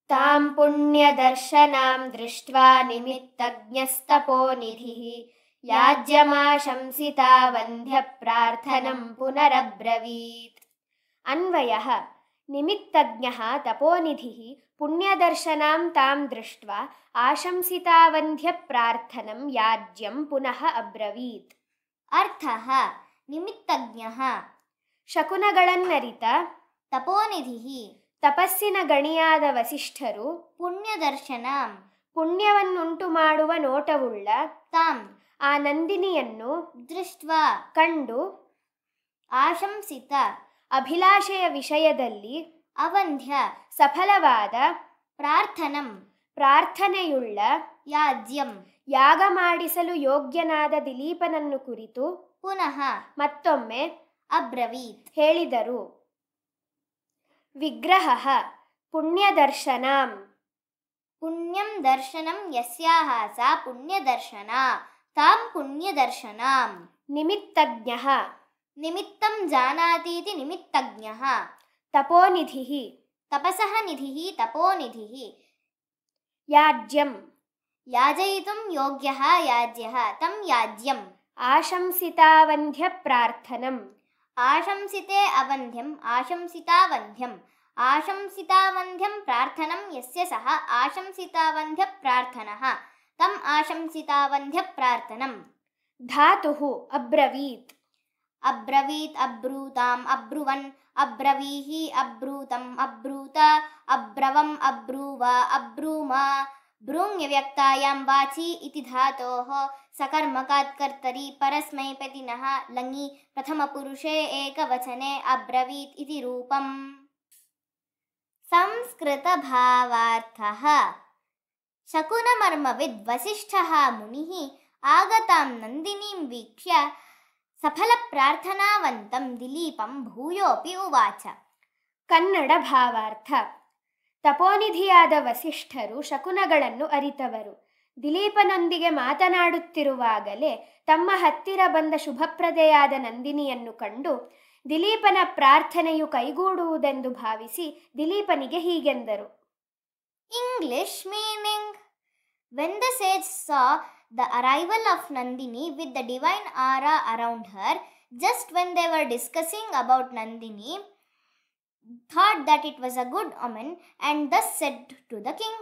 तां पुण्यदर्शनां दृष्ट्वा निमित्तज्ञस्तपोनिधिः याज्यमाशंसिता वन्ध्यप्रार्थनं पुनरब्रवीत्। अन्वयः निमित्तज्ञः तपोनिधिः पुण्यदर्शनां तां दृष्ट्वा आशंसितावन्ध्यप्रार्थनं याज्यं पुनः अब्रवीत्. ಅರ್ಥಃ ನಿಮಿತ್ತಜ್ಞಃ ಶಕುನಗಳನ್ನರಿತ ತಪೋನಿಧಿಃ ತಪಸ್ಸಿನ ಗಣಿಯಾದ ವಸಿಷ್ಠರು ಪುಣ್ಯದರ್ಶನ ಪುಣ್ಯವನ್ನುಂಟು ಮಾಡುವ ನೋಟವುಳ್ಳ ತಾಂ ಆ ನಂದಿನಿಯನ್ನು ದೃಷ್ಟ್ವಾ ಕಂಡು ಆಶಂಸಿತ ಅಭಿಲಾಷೆಯ ವಿಷಯದಲ್ಲಿ ಅವಂಧ್ಯ ಸಫಲವಾದ ಪ್ರಾರ್ಥನೆಯುಳ್ಳ ಯಾಜ್ಯಂ ಯಾಗ ಮಾಡಿಸಲು ಯೋಗ್ಯನಾದ ದಿಲೀಪನನ್ನು ಕುರಿತು ಪುನಃ ಮತ್ತೊಮ್ಮೆ ಅಬ್ರವೀತ್ ಹೇಳಿದರು. ವಿಗ್ರಹಃ ಪುಣ್ಯದರ್ಶನಾಂ ಪುಣ್ಯಂ ದರ್ಶನಂ ಯಸ್ಯಾಹ ಸಾ ಪುಣ್ಯದರ್ಶನಾ ತಾಂ ಪುಣ್ಯದರ್ಶನಾಂ. ನಿಮಿತ್ತಜ್ಞಃ ನಿಮಿತ್ತಂ ಜಾನಾತೀತಿ ನಿಮಿತ್ತಜ್ಞಃ ತಪೋನಿಧಿಃ ತಪಸಃ ನಿಧಿಃ ತಪೋನಿಧಿಃ ಯಾಜ್ಯಂ ಯಾಜಯಿತುಂ ಯೋಗ್ಯಃ ಯಾಜ್ಯಃ ತಂ ಯಾಜ್ಯಂ. ಆಶಂಸಿತಾವಂಧ್ಯ ಪ್ರಾರ್ಥನಂ ಆಶಂಸಿತೆ ಅವಂಧ್ಯಂ ಆಶಂಸಿತಾವಂಧ್ಯಂ ಆಶಂಸಿತಾವಂಧ್ಯಂ ಪ್ರಾರ್ಥನಂ ಯಸ್ಯ ಸಹ ಆಶಂಸಿತಾವಂಧ್ಯ ಪ್ರಾರ್ಥನಃ ತಂ ಆಶಂಸಿತಾವಂಧ್ಯ ಪ್ರಾರ್ಥನಂ. ಧಾತುಃ ಅಬ್ರವೀತ್ ಅಬ್ರವೀತ್ ಅಬ್ರೂತಾಂ ಅಬ್ರುವನ್ ಅಬ್ರವೀಹಿ ಅಬ್ರೂತಂ ಅಬ್ರೂತ ಅಬ್ರವಂ ಅಬ್ರೂವ ಅಬ್ರೂಮ. ಭ್ರೂನ್ಯವ್ಯಕ್ತಾಯಾಂ ವಾಚಿ ಇತಿ ಧಾತೋಃ सकर्मकात् कर्तरि परस्मैपदिनः लङि प्रथमपुरुषे एकवचने अब्रवीत् इति रूपम्. संस्कृतभावार्थः शकुनमर्मविद् वसिष्ठः मुनिः आगतां नन्दिनीं वीक्ष्य सफलप्रार्थनावन्तं दिलीपं भूयोऽपि उवाच. ಕನ್ನಡ ಭಾವಾರ್ಥ. ತಪೋನಿಧಿಯಾದ ವಸಿಷ್ಠರು ಶಕುನಗಳನ್ನು ಅರಿತವರು. ದಿಲೀಪನೊಂದಿಗೆ ಮಾತನಾಡುತ್ತಿರುವಾಗಲೇ ತಮ್ಮ ಹತ್ತಿರ ಬಂದ ಶುಭಪ್ರದೆಯಾದ ನಂದಿನಿಯನ್ನು ಕಂಡು ದಿಲೀಪನ ಪ್ರಾರ್ಥನೆಯು ಕೈಗೂಡುವುದೆಂದು ಭಾವಿಸಿ ದಿಲೀಪನಿಗೆ ಹೀಗೆಂದರು. English meaning: when the sage saw the arrival of Nandini with the divine aura around her, just when they were discussing about Nandini, thought that it was a good omen and thus said to the king,